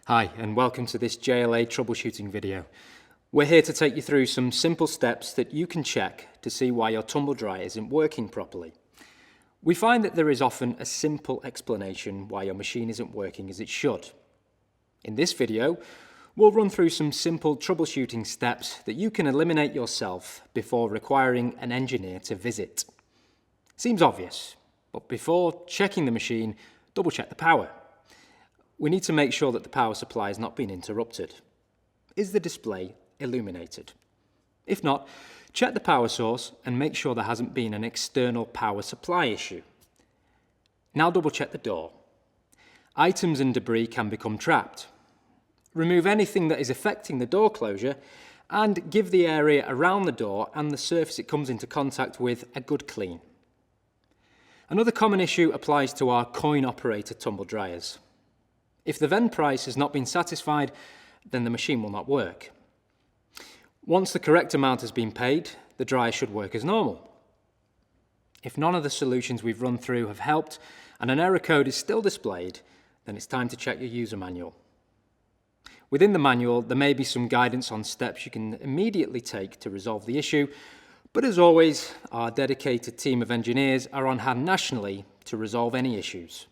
Hi, and welcome to this JLA troubleshooting video. We're here to take you through some simple steps that you can check to see why your tumble dryer isn't working properly. We find that there is often a simple explanation why your machine isn't working as it should. In this video, we'll run through some simple troubleshooting steps that you can eliminate yourself before requiring an engineer to visit. Seems obvious, but before checking the machine, double check the power. We need to make sure that the power supply has not been interrupted. Is the display illuminated? If not, check the power source and make sure there hasn't been an external power supply issue. Now double check the door. Items and debris can become trapped. Remove anything that is affecting the door closure and give the area around the door and the surface it comes into contact with a good clean. Another common issue applies to our coin-operated tumble dryers. If the vend price has not been satisfied, then the machine will not work. Once the correct amount has been paid, the dryer should work as normal. If none of the solutions we've run through have helped and an error code is still displayed, then it's time to check your user manual. Within the manual, there may be some guidance on steps you can immediately take to resolve the issue, but as always, our dedicated team of engineers are on hand nationally to resolve any issues.